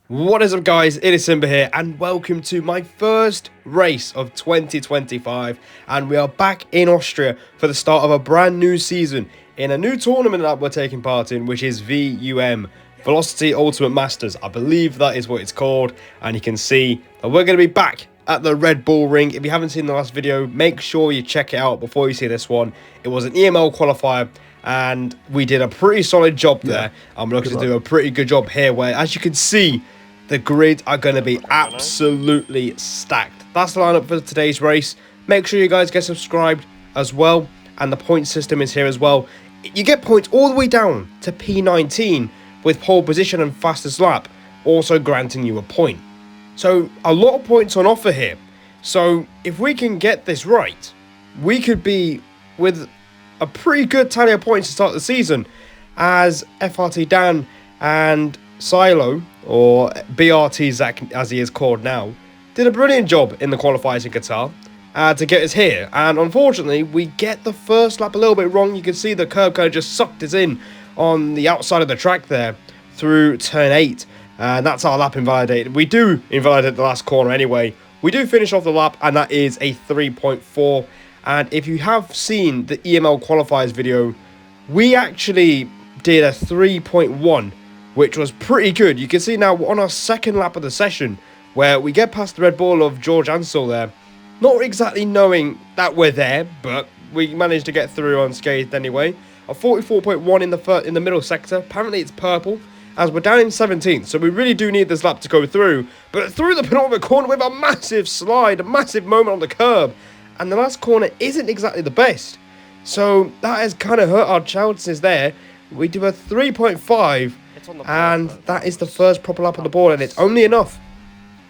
What is up, guys? It is Simba here, and welcome to my first race of 2025. And we are back in Austria for the start of a brand new season in a new tournament that we're taking part in, which is VUM, Velocity Ultimate Masters. I believe that is what it's called, and you can see that we're going to be back at the Red Bull Ring. If you haven't seen the last video, make sure you check it out before you see this one. It was an EML qualifier, and we did a pretty solid job there. I'm looking to do a pretty good job here, where, as you can see, the grids are going to be absolutely stacked. That's the lineup for today's race. Make sure you guys get subscribed as well, and the point system is here as well. You get points all the way down to P19 with pole position and fastest lap, also granting you a point. So a lot of points on offer here. So if we can get this right, we could be with a pretty good tally of points to start the season, as FRT Dan and Silo, or BRT Zach as he is called now, did a brilliant job in the qualifiers in Qatar to get us here. And unfortunately, we get the first lap a little bit wrong. You can see the curb kind of just sucked us in on the outside of the track there through turn 8. And that's our lap invalidated. We do invalidate the last corner anyway. We do finish off the lap, and that is a 3.4. And if you have seen the EML qualifiers video, we actually did a 3.1, which was pretty good. You can see now on our second lap of the session, where we get past the Red Bull of George Ansel there, not exactly knowing that we're there, but we managed to get through unscathed anyway. A 44.1 in the middle sector. Apparently it's purple, as we're down in 17th, so we really do need this lap to go through. But through the penultimate corner with a massive slide, a massive moment on the curb, and the last corner isn't exactly the best. So that has kind of hurt our chances there. We do a 3.5, and that is the first proper lap on the board, and it's only enough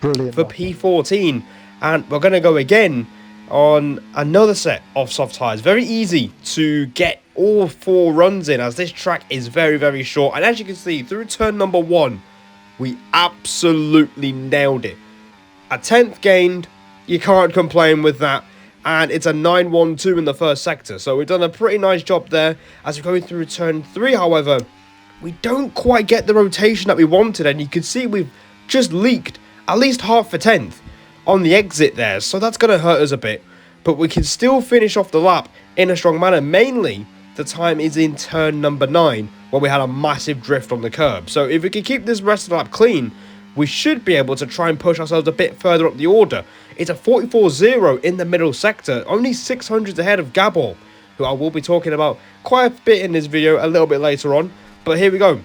for P14. And we're going to go again on another set of soft tyres. Very easy to get all 4 runs in, as this track is very, very short. And as you can see, through turn number 1, we absolutely nailed it. A 10th gained, you can't complain with that. And it's a 9.12 in the first sector. So we've done a pretty nice job there. As we're going through turn 3, however, we don't quite get the rotation that we wanted. And you can see we've just leaked at least half a tenth on the exit there. So that's going to hurt us a bit. But we can still finish off the lap in a strong manner. Mainly, the time is in turn number 9, where we had a massive drift on the curb. So if we can keep this rest of the lap clean, we should be able to try and push ourselves a bit further up the order. It's a 44.0 in the middle sector, only 600 ahead of Gabor, who I will be talking about quite a bit in this video a little bit later on. But here we go.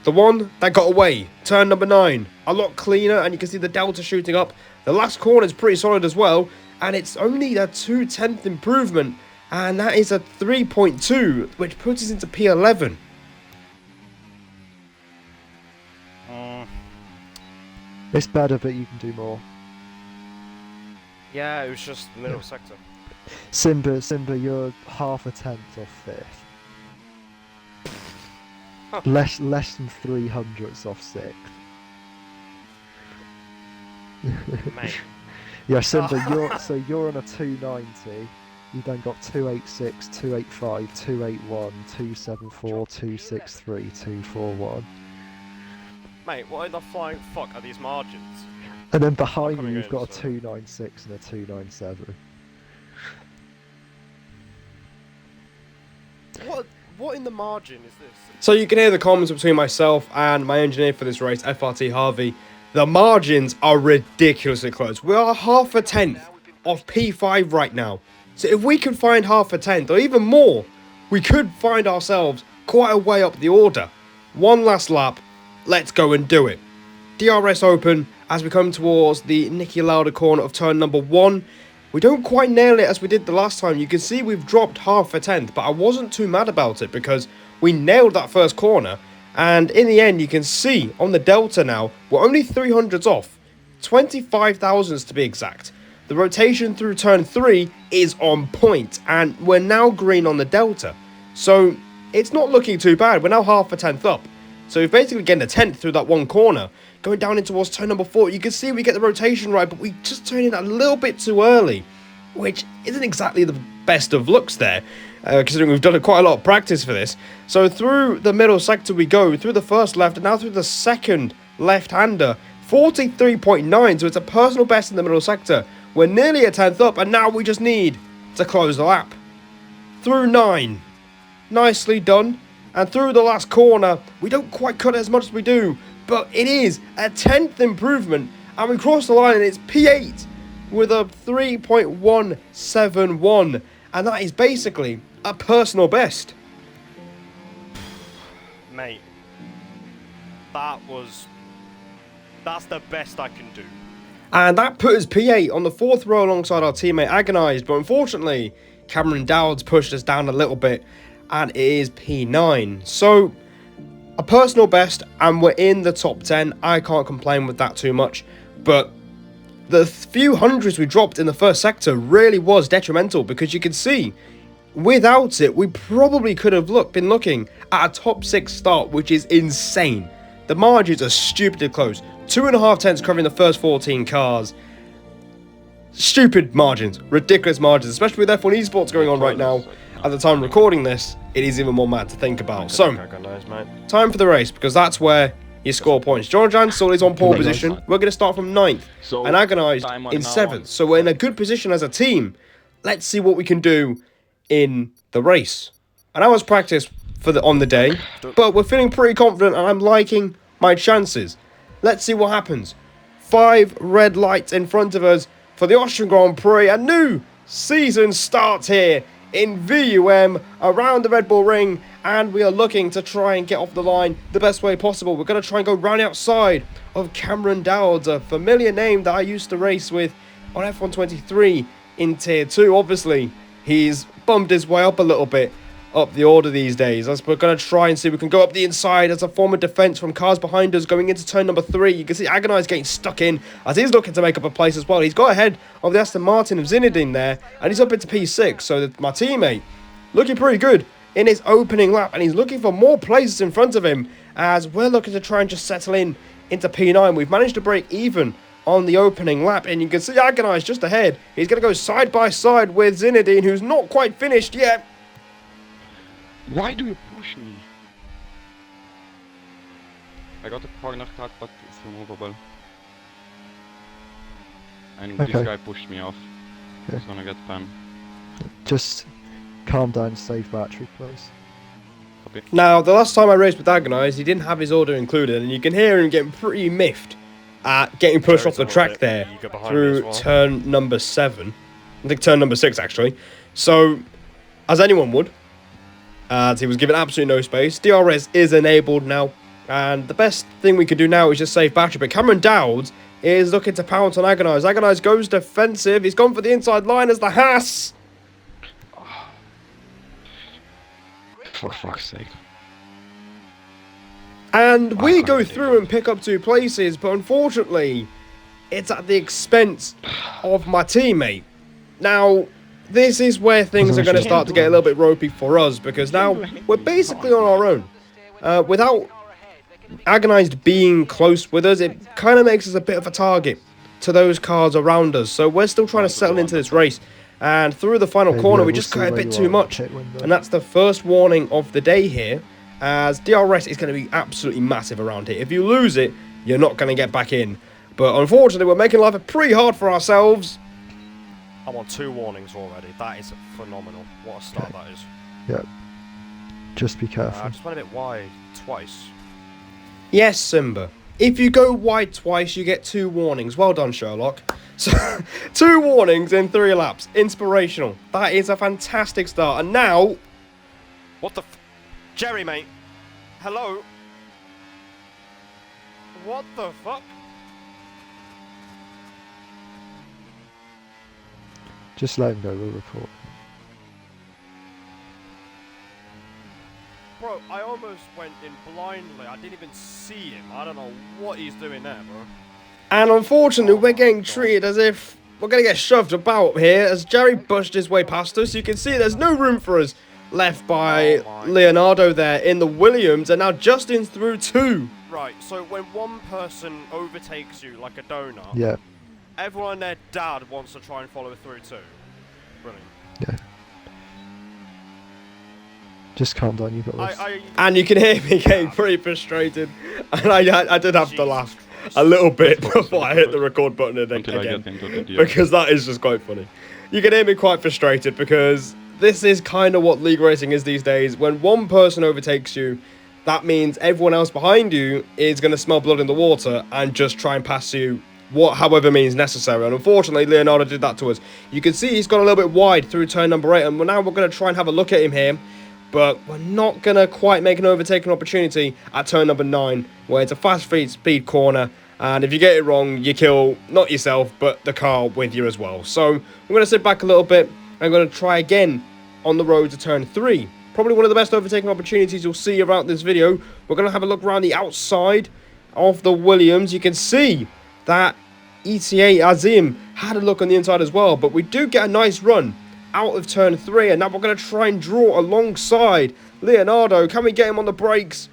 The one that got away, turn number 9, a lot cleaner, and you can see the delta shooting up. The last corner is pretty solid as well, and it's only a 2/10 improvement, and that is a 3.2, which puts us into P11. It's better, but you can do more. Yeah, it was just middle sector. Simba, you're half a tenth off 5th. Less than 300ths off 6th. Mate. Yeah, Simba, you're on a 290. You then got 286, 285, 281, 274, 263, 241. Mate, what in the flying fuck are these margins? And then behind you, you've got a 296 and a 297. What in the margin is this? So you can hear the comments between myself and my engineer for this race, FRT Harvey. The margins are ridiculously close. We are half a tenth off P5 right now. So if we can find half a tenth, or even more, we could find ourselves quite a way up the order. One last lap. Let's go and do it. DRS open as we come towards the Niki Lauda corner of turn number 1. We don't quite nail it as we did the last time. You can see we've dropped half a tenth, but I wasn't too mad about it because we nailed that first corner. And in the end, you can see on the delta now, we're only 300s off. 25 thousandths to be exact. The rotation through turn 3 is on point, and we're now green on the delta. So it's not looking too bad. We're now half a tenth up. So we're basically getting a tenth through that one corner. Going down in towards turn number 4, you can see we get the rotation right, but we just turn in a little bit too early, which isn't exactly the best of looks there, considering we've done quite a lot of practice for this. So through the middle sector we go, through the first left, and now through the second left-hander, 43.9, so it's a personal best in the middle sector. We're nearly a 10th up, and now we just need to close the lap. Through 9. Nicely done. And through the last corner, we don't quite cut it as much as we do, but it is a 10th improvement, and we cross the line, and it's P8 with a 3.171, and that is basically a personal best. Mate, that's the best I can do. And that put us P8 on the 4th row alongside our teammate Agonized, but unfortunately, Cameron Dowd's pushed us down a little bit, and it is P9. So, a personal best, and we're in the top 10. I can't complain with that too much, but the few hundreds we dropped in the first sector really was detrimental, because you can see, without it, we probably could have been looking at a top 6 start, which is insane. The margins are stupidly close. 2.5 tenths covering the first 14 cars. Stupid margins. Ridiculous margins, especially with F1 esports going on right now. At the time of recording this, it is even more mad to think about. So, time for the race, because that's where you score points. George Ansel is on pole position. We're going to start from 9th, and Agonized in 7th. So we're in a good position as a team. Let's see what we can do in the race. And I was practice on the day, but we're feeling pretty confident, and I'm liking my chances. Let's see what happens. 5 red lights in front of us for the Austrian Grand Prix. A new season starts here in VUM around the Red Bull Ring, and we are looking to try and get off the line the best way possible. We're going to try and go round outside of Cameron Dowd, a familiar name that I used to race with on F123 in Tier 2. Obviously, he's bumped his way up a little bit up the order these days, as we're going to try and see if we can go up the inside as a form of defence from cars behind us going into turn number 3. You can see Agonize getting stuck in as he's looking to make up a place as well. He's got ahead of the Aston Martin of Zinedine there, and he's up into P6, so that my teammate looking pretty good in his opening lap, and he's looking for more places in front of him as we're looking to try and just settle in into P9. We've managed to break even on the opening lap, and you can see Agonize just ahead. He's going to go side by side with Zinedine, who's not quite finished yet. Why do you push me? I got a corner cut, but it's removable. And this guy pushed me off. He's gonna get spam. Just calm down, save battery, please. Copy. Now, the last time I raced with Agonize, he didn't have his order included, and you can hear him getting pretty miffed at getting pushed off the track there through turn number 7. I think turn number 6, actually. So, as anyone would, as he was given absolutely no space. DRS is enabled now, and the best thing we could do now is just save battery. But Cameron Dowd is looking to pounce on Agonize. Agonize goes defensive. He's gone for the inside line as the Haas. For fuck's sake. And we go through and pick up 2 places, but unfortunately, it's at the expense of my teammate. Now, this is where things are going to start to get a little bit ropey for us, because now we're basically on our own. Without Agonized being close with us, it kind of makes us a bit of a target to those cars around us. So we're still trying to settle into this race. And through the final corner, we just got a bit too much. And that's the first warning of the day here, as DRS is going to be absolutely massive around here. If you lose it, you're not going to get back in. But unfortunately, we're making life pretty hard for ourselves. I'm on 2 warnings already. That is phenomenal. What a start that is. Yeah. Just be careful. I just went a bit wide twice. Yes, Simba. If you go wide twice, you get 2 warnings. Well done, Sherlock. So, 2 warnings in 3 laps. Inspirational. That is a fantastic start. And now... What the Jerry, mate. Hello? What the fuck? Just let him go, we'll report. Bro, I almost went in blindly. I didn't even see him. I don't know what he's doing there, bro. And unfortunately, we're getting treated as if we're going to get shoved about here as Jerry pushed his way past us. You can see there's no room for us left by Leonardo there in the Williams, and now Justin's through 2. Right, so when one person overtakes you like a donut, Yeah. everyone and their dad wants to try and follow through too. Brilliant. Yeah. Just calm down, you've got this. And you can hear me getting pretty frustrated, and I did have to laugh. a little bit Focus, before I hit the record button until I again, get into the deal. because that is just quite funny. You can hear me quite frustrated because this is kind of what league racing is these days. When one person overtakes you, that means everyone else behind you is going to smell blood in the water and just try and pass you however means necessary. And unfortunately, Leonardo did that to us. You can see he's gone a little bit wide through turn number 8, and now we're going to try and have a look at him here. But we're not going to quite make an overtaking opportunity at turn number 9, where it's a fast speed corner. And if you get it wrong, you kill not yourself, but the car with you as well. So I'm going to sit back a little bit. I'm going to try again on the road to turn 3. Probably one of the best overtaking opportunities you'll see around this video. We're going to have a look around the outside of the Williams. You can see that ETA Azim had a look on the inside as well. But we do get a nice run out of turn 3. And now we're going to try and draw alongside Leonardo. Can we get him on the brakes?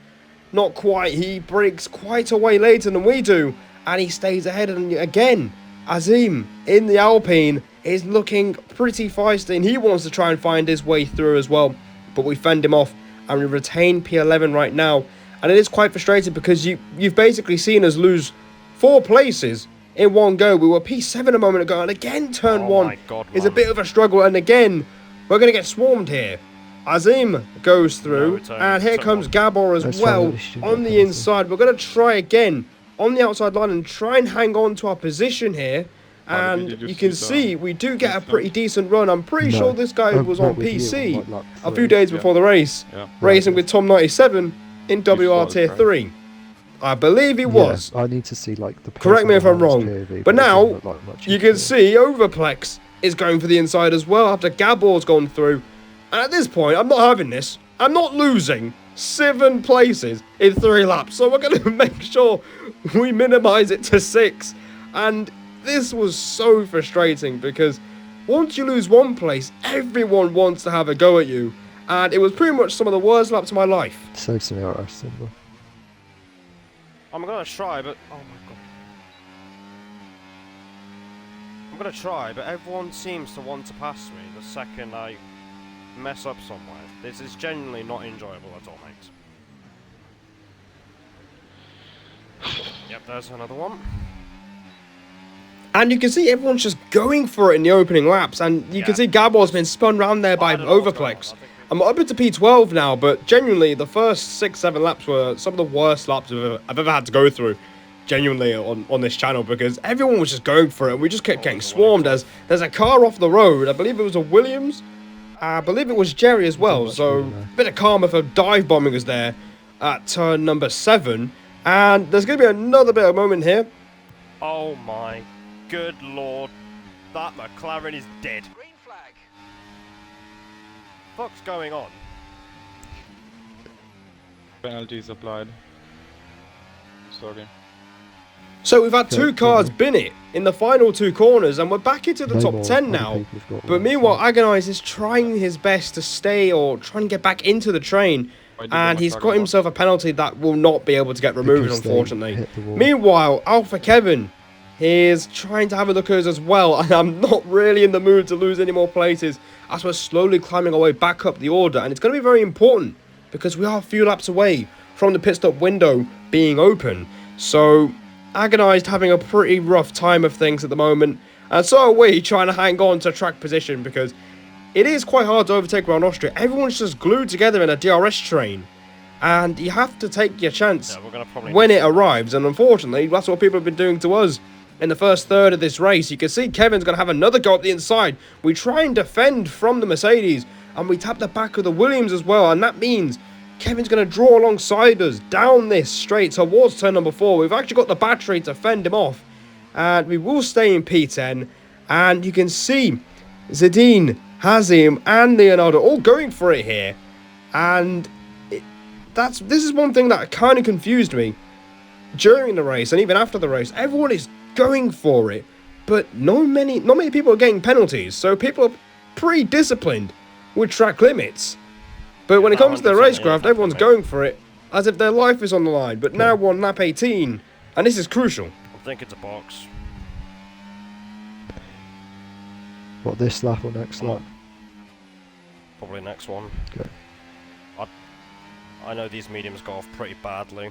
Not quite. He brakes quite a way later than we do. And he stays ahead. And again, Azim in the Alpine is looking pretty feisty. And he wants to try and find his way through as well. But we fend him off. And we retain P11 right now. And it is quite frustrating because you've basically seen us lose 4 places in one go. We were P7 a moment ago. And again, turn 1 is a bit of a struggle. And again, we're going to get swarmed here. Azim goes through, and here comes Gabor as well on the inside. We're going to try again on the outside line and try and hang on to our position here. And you can see we do get a pretty decent run. I'm pretty sure this guy was on PC a few days before the race, racing with Tom 97 in WR Tier 3. I believe he was. I need to see like the. Correct me if I'm wrong. But now you can see Overplex is going for the inside as well after Gabor's gone through. And at this point, I'm not having this. I'm not losing 7 places in 3 laps. So we're going to make sure we minimise it to 6. And this was so frustrating because once you lose 1 place, everyone wants to have a go at you. And it was pretty much some of the worst laps of my life. So to me, alright, simple. I'm going to try, but... oh my god. I'm going to try, but everyone seems to want to pass me the second I mess up somewhere. This is genuinely not enjoyable at all, mate. Yep, there's another one. And you can see everyone's just going for it in the opening laps. And you can see Gabor's been spun round there by Overplex. I'm up into P12 now, but genuinely, the first 6-7 laps were some of the worst laps I've ever had to go through, genuinely, on this channel, because everyone was just going for it, and we just kept getting swarmed as there's a car off the road. I believe it was a Williams. I believe it was Jerry as well, so a bit of karma for dive bombing us there at turn number 7. And there's going to be another bit of moment here. Oh my good lord, that McLaren is dead. What's going on? Penalties applied. Sorry. So we've had 2 cars bin it in the final 2 corners, and we're back into the top 10 now. But meanwhile, Agonize is trying his best to stay or try and get back into the train. And he's got himself a penalty that will not be able to get removed, unfortunately. Meanwhile, Alpha Kevin is trying to have a look at us as well. And I'm not really in the mood to lose any more places as we're slowly climbing our way back up the order. And it's going to be very important because we are a few laps away from the pit stop window being open. So Agonized having a pretty rough time of things at the moment. And so are we trying to hang on to track position because it is quite hard to overtake around Austria. Everyone's just glued together in a DRS train. And you have to take your chance when it arrives. And unfortunately, that's what people have been doing to us. In the first third of this race, you can see Kevin's going to have another go up the inside. We try and defend from the Mercedes, and we tap the back of the Williams as well, and that means Kevin's going to draw alongside us down this straight towards turn number 4. We've actually got the battery to fend him off, and we will stay in P10, and you can see Zadine, Hazim, and Leonardo all going for it here, and this is one thing that kind of confused me during the race, and even after the race. Everyone is going for it, but not many people are getting penalties, so people are pretty disciplined with track limits. But when it comes to the racecraft, everyone's going for it as if their life is on the line. But now we're on lap 18, and this is crucial. I think it's a box. What, this lap or next lap? Probably next one. Okay. I know these mediums go off pretty badly.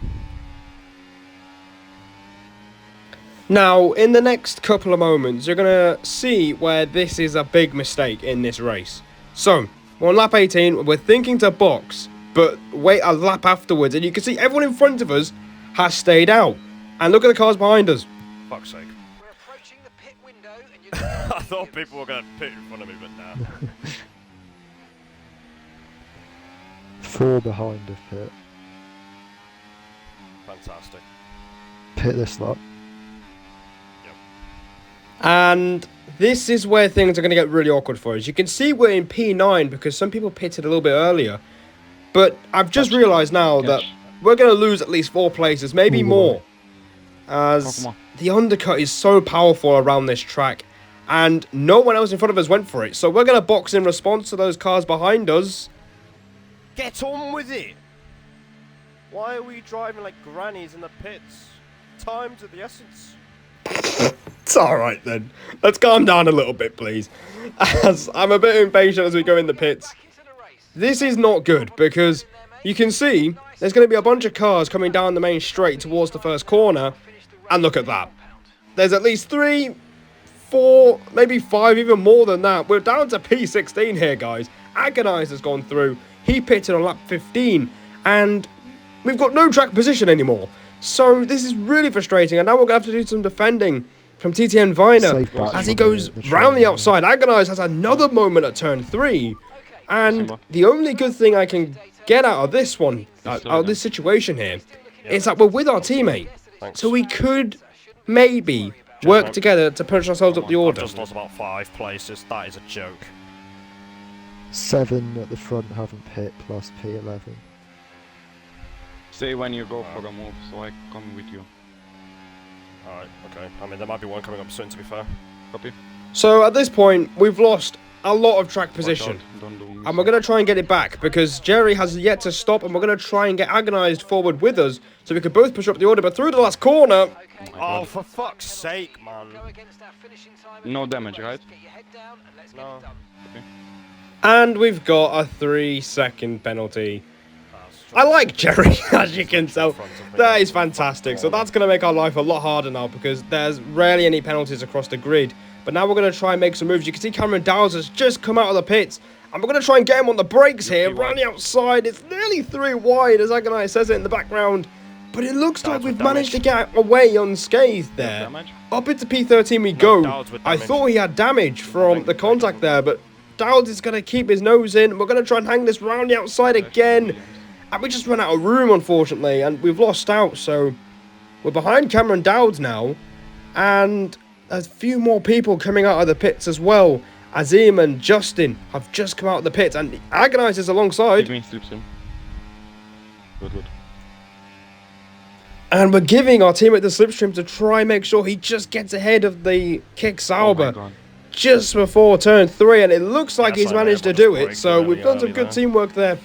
Now, in the next couple of moments, you're going to see where this is a big mistake in this race. So, we're on lap 18, we're thinking to box, but wait a lap afterwards, and you can see everyone in front of us has stayed out. And look at the cars behind us. Fuck's sake. We're approaching the pit window and you're I thought people were going to pit in front of me, but nah. 4 behind of Pit. Fantastic. Pit this lap. And this is where things are going to get really awkward for us. You can see we're in P9 because some people pitted a little bit earlier. But I've just realised now that we're going to lose at least 4 places, maybe more. As the undercut is so powerful around this track. And no one else in front of us went for it. So we're going to box in response to those cars behind us. Get on with it! Why are we driving like grannies in the pits? Time's of the essence. It's alright then. Let's calm down a little bit, please. As I'm a bit impatient as we go in the pits. This is not good because you can see there's going to be a bunch of cars coming down the main straight towards the first corner. And look at that. There's at least 3, 4, maybe 5, even more than that. We're down to P16 here, guys. Agonize has gone through. He pitted on lap 15. And we've got no track position anymore. So this is really frustrating. And now we're going to have to do some defending from TTN Viner as he goes round the outside. Agonize has another moment at turn 3. And the only good thing I can get out of this one, out of this situation here, is that we're with our teammate. So we could maybe work together to push ourselves up the order. I've just lost about 5 places. That is a joke. 7 at the front haven't pit plus P11. Say when you go for a move, so I come with you. Alright, okay. I mean, there might be one coming up soon, to be fair. Copy. So at this point, we've lost a lot of track position. Don't do And we're going to try and get it back because Jerry has yet to stop and we're going to try and get Agonized forward with us so we can both push up the order. But through the last corner... Oh, for fuck's sake, man. No damage, right? No. And we've got a 3-second penalty. I like Jerry, as you can tell. That is fantastic. So that's going to make our life a lot harder now because there's rarely any penalties across the grid. But now we're going to try and make some moves. You can see Cameron Dowles has just come out of the pits. And we're going to try and get him on the brakes here. Around the outside. It's nearly 3 wide, as Agonize says it in the background. But it looks like we've managed to get away unscathed there. Up into P13 we go. I thought he had damage from the contact there. But Dowles is going to keep his nose in. We're going to try and hang this round the outside again. And we just run out of room, unfortunately. And we've lost out. So we're behind Cameron Dowdes now. And a few more people coming out of the pits as well. Azim and Justin have just come out of the pits, and Agonize is alongside. Good. And we're giving our teammate the slipstream to try and make sure he just gets ahead of the Kick Sauber just before turn 3, and it looks like he's managed to do it. So we've done some good teamwork there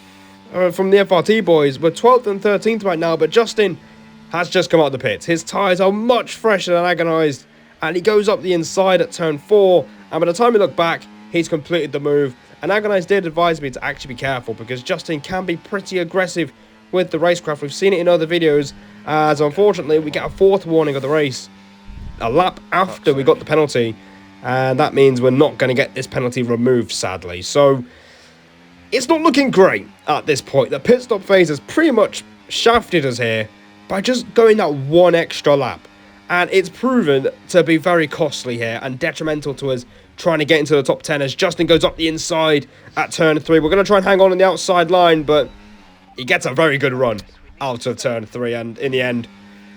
from the FRT boys. We're 12th and 13th right now, but Justin has just come out of the pits. His tyres are much fresher than Agonized. And he goes up the inside at turn 4. And by the time we look back, he's completed the move. And Agonize did advise me to actually be careful because Justin can be pretty aggressive with the racecraft. We've seen it in other videos. As unfortunately, we get a 4th warning of the race a lap after we got the penalty. And that means we're not going to get this penalty removed, sadly. So it's not looking great at this point. The pit stop phase has pretty much shafted us here by just going that 1 extra lap. And it's proven to be very costly here and detrimental to us trying to get into the top 10 as Justin goes up the inside at turn 3. We're going to try and hang on the outside line, but he gets a very good run out of turn 3. And in the end,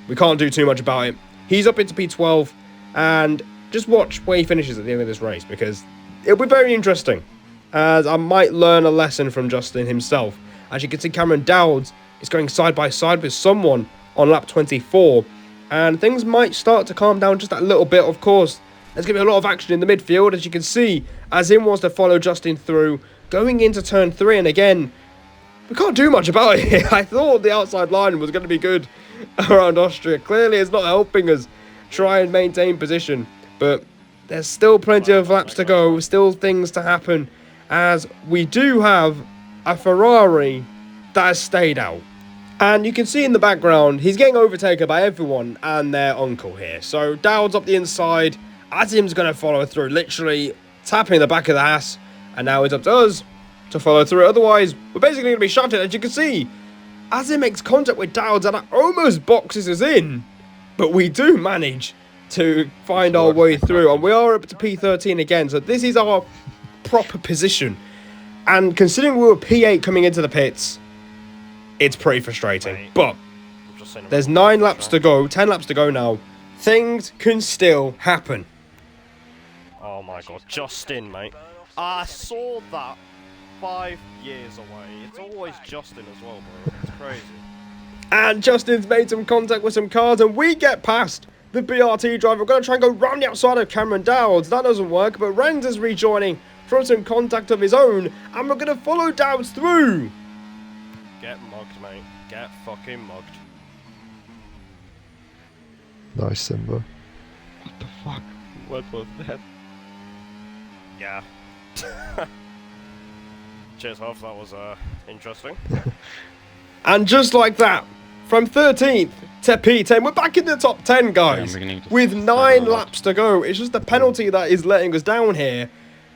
we can't do too much about it. He's up into P12. And just watch where he finishes at the end of this race because it'll be very interesting. As I might learn a lesson from Justin himself. As you can see, Cameron Dowdes is going side by side with someone on lap 24. And things might start to calm down just a little bit, of course. There's going to be a lot of action in the midfield, as you can see. Azim wants to follow Justin through, going into turn 3. And again, we can't do much about it here. I thought the outside line was going to be good around Austria. Clearly, it's not helping us try and maintain position. But there's still plenty of laps to go, still things to happen. As we do have a Ferrari that has stayed out. And you can see in the background, he's getting overtaken by everyone and their uncle here. So Dowd's up the inside. Azim's going to follow through, literally tapping the back of the ass. And now it's up to us to follow through. Otherwise, we're basically going to be shafted, as you can see. Azim makes contact with Dowd and almost boxes us in. But we do manage to find our way through. And we are up to P13 again. So this is our proper position. And considering we were P8 coming into the pits, it's pretty frustrating. But there's 9 laps to go, 10 laps to go now. Things can still happen. Oh my god, Justin, mate. I saw that 5 years away. It's always Justin as well, bro. It's crazy. And Justin's made some contact with some cars, and we get past the BRT driver. We're going to try and go round the outside of Cameron Dowds. That doesn't work, but Renz is rejoining from some contact of his own, and we're going to follow Dowds through. Get mugged, mate. Get fucking mugged. Nice, Simba. What the fuck? What was that? Yeah. Cheers, Huff. That was interesting. And just like that, from 13th to P10, we're back in the top 10, guys, with 9 laps to go. It's just the penalty that is letting us down here.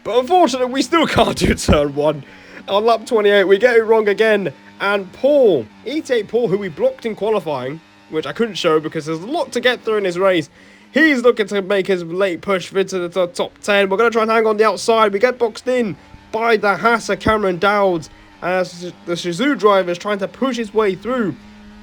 But unfortunately, we still can't do turn 1. On lap 28, we get it wrong again. And Paul, E8 Paul, who we blocked in qualifying, which I couldn't show because there's a lot to get through in this race, he's looking to make his late push into the top 10. We're going to try and hang on the outside. We get boxed in by the Haas of Cameron Dowds as the Shizou driver is trying to push his way through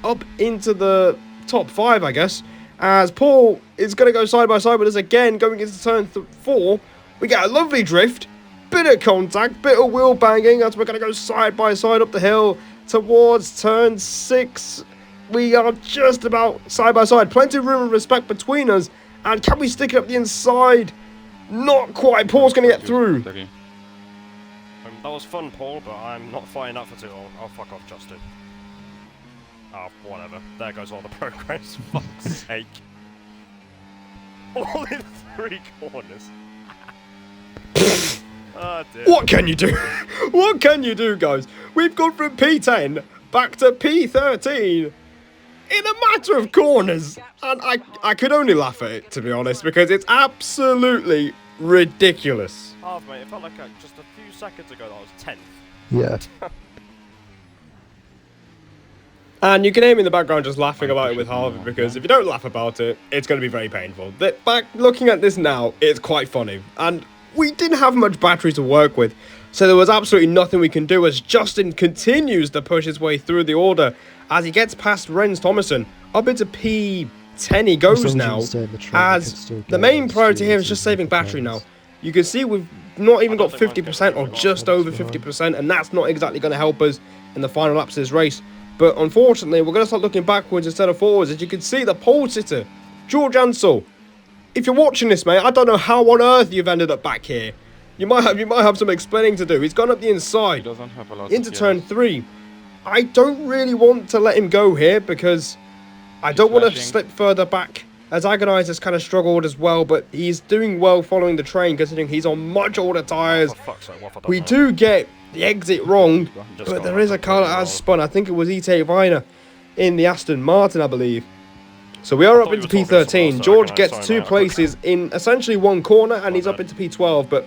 up into the top 5, I guess, as Paul is going to go side by side with us again going into turn 4. We get a lovely drift, bit of contact, bit of wheel banging as we're going to go side by side up the hill towards turn 6. We are just about side by side, plenty of room and respect between us, and can we stick it up the inside? Not quite. Paul's going to get through. That was fun, Paul, but I'm not fighting up for too long. Oh, fuck off, Justin. Oh, whatever. There goes all the progress. Fuck's sake. All in 3 corners. Oh, dear. What can you do? What can you do, guys? We've gone from P10 back to P13 in a matter of corners. And I could only laugh at it, to be honest, because it's absolutely ridiculous. Half, mate. It felt like just a few seconds ago that I was 10th. Yeah. And you can hear me in the background just laughing about it with Harvey, because if you don't laugh about it, it's going to be very painful. Back looking at this now, it's quite funny. And we didn't have much battery to work with, so there was absolutely nothing we can do as Justin continues to push his way through the order as he gets past Renz Thomason. Up into P10 he goes now, as the main priority here is just saving battery now. You can see we've not even got 50% or just over 50%, and that's not exactly going to help us in the final laps of this race. But unfortunately, we're going to start looking backwards instead of forwards. As you can see, the pole sitter, George Ansell. If you're watching this, mate, I don't know how on earth you've ended up back here. You might have some explaining to do. He's gone up the inside into turn 3. I don't really want to let him go here because I don't want to slip further back, as Agonize has kind of struggled as well, but he's doing well following the train considering he's on much older tyres. We do get the exit wrong, but there is a car that has spun. I think it was Ite Viner in the Aston Martin, I believe. So we are up into P13. George gets 2 places in essentially 1 corner, and he's up into P12. But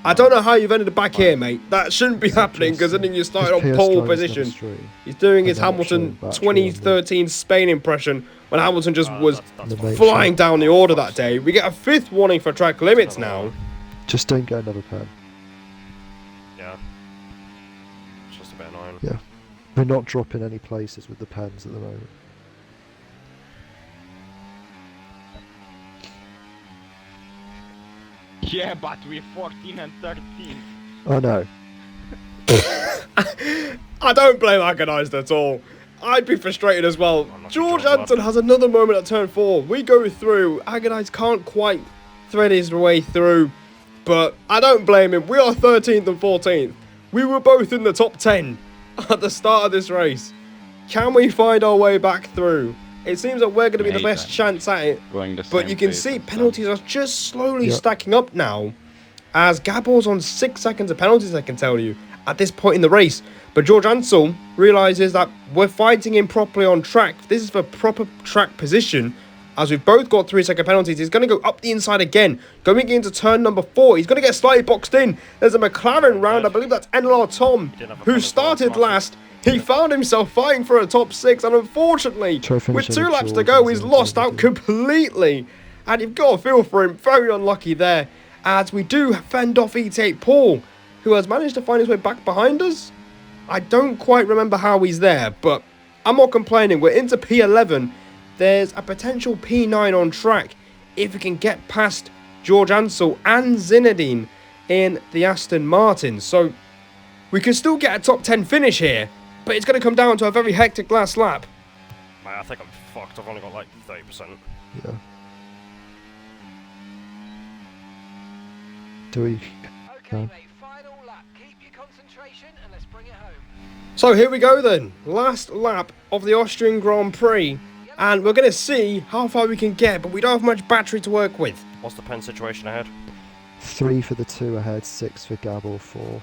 I don't know how you've ended up back here, mate. That shouldn't be happening, because then you started on pole position. He's doing his Hamilton 2013 Spain impression when Hamilton just was flying down the order that day. We get a 5th warning for track limits now. Just don't get another pen. Yeah. It's just a bit annoying. Yeah. We're not dropping any places with the pens at the moment. Yeah, but we're 14 and 13. I know. I don't blame Agonized at all. I'd be frustrated as well. George Anton has another moment at turn 4. We go through. Agonized can't quite thread his way through, but I don't blame him. We are 13th and 14th. We were both in the top 10 at the start of this race. Can we find our way back through? It seems that we're going to be the best chance at it, but you can see penalties are just slowly stacking up now, as Gabor's on 6 seconds of penalties, I can tell you, at this point in the race. But George Ansel realises that we're fighting him properly on track. This is for proper track position. As we've both got 3-second penalties, he's going to go up the inside again. Going into turn number 4, he's going to get slightly boxed in. There's a McLaren round, I believe that's NLR Tom, who started last. He found himself fighting for a top 6, and unfortunately, with 2 laps to go, he's lost out completely. And you've got a feel for him, very unlucky there, as we do fend off ET8 Paul, who has managed to find his way back behind us. I don't quite remember how he's there, but I'm not complaining. We're into P11. There's a potential P9 on track if we can get past George Ansel and Zinedine in the Aston Martin. So we can still get a top 10 finish here, but it's going to come down to a very hectic last lap. Man, I think I'm fucked. I've only got like 30%. Yeah. Do we? Okay, No. mate, final lap. Keep your concentration and let's bring it home. So here we go then. Last lap of the Austrian Grand Prix. And we're going to see how far we can get, but we don't have much battery to work with. What's the pen situation ahead? 3 for the 2 ahead, 6 for Gabor 4th.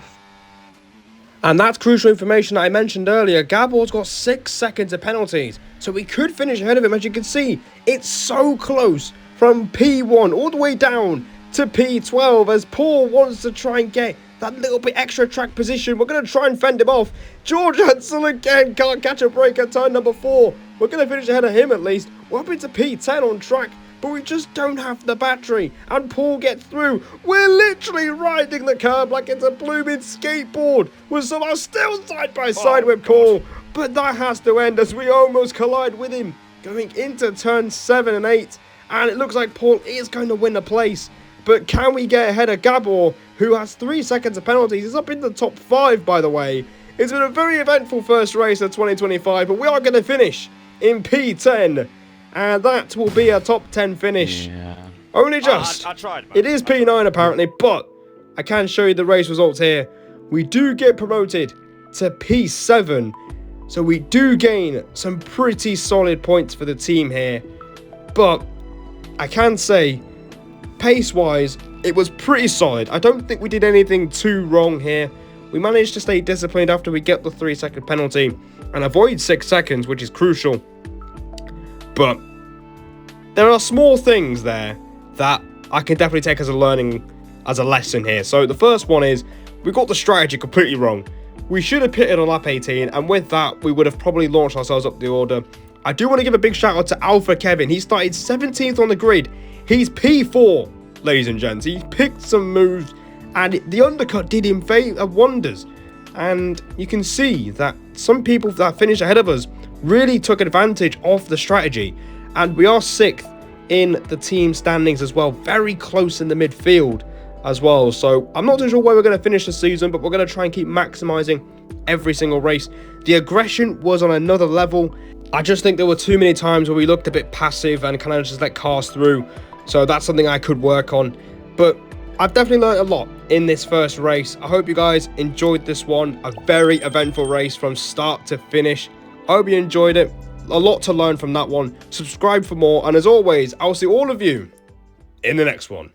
And that's crucial information that I mentioned earlier. Gabor's got 6 seconds of penalties, so we could finish ahead of him. As you can see, it's so close from P1 all the way down to P12 as Paul wants to try and get that little bit extra track position. We're going to try and fend him off. George Ansel again can't catch a break at turn number 4. We're going to finish ahead of him at least. We're up into P10 on track, but we just don't have the battery. And Paul gets through. We're literally riding the curb like it's a blooming skateboard. We're somehow still side by side with Paul. But that has to end as we almost collide with him going into turn 7 and 8. And it looks like Paul is going to win the place. But can we get ahead of Gabor, who has 3 seconds of penalties? He's up in the top 5, by the way. It's been a very eventful first race of 2025, but we are going to finish in P10. And that will be a top 10 finish. Yeah. Only just. I tried, man. It is P9 apparently, but I can show you the race results here. We do get promoted to P7. So we do gain some pretty solid points for the team here. But I can say, pace-wise, it was pretty solid. I don't think we did anything too wrong here. We managed to stay disciplined after we get the 3-second penalty and avoid 6 seconds, which is crucial. But there are small things there that I can definitely take as a lesson here. So the first one is we got the strategy completely wrong. We should have pitted on lap 18, and with that, we would have probably launched ourselves up the order. I do want to give a big shout out to Alpha Kevin. He started 17th on the grid. He's P4, ladies and gents. He picked some moves, and the undercut did him wonders. And you can see that some people that finished ahead of us really took advantage of the strategy. And we are 6th in the team standings as well. Very close in the midfield as well. So I'm not too sure where we're going to finish the season, but we're going to try and keep maximising every single race. The aggression was on another level. I just think there were too many times where we looked a bit passive and kind of just let cars through. So that's something I could work on. But I've definitely learned a lot in this first race. I hope you guys enjoyed this one. A very eventful race from start to finish. I hope you enjoyed it. A lot to learn from that one. Subscribe for more. And as always, I'll see all of you in the next one.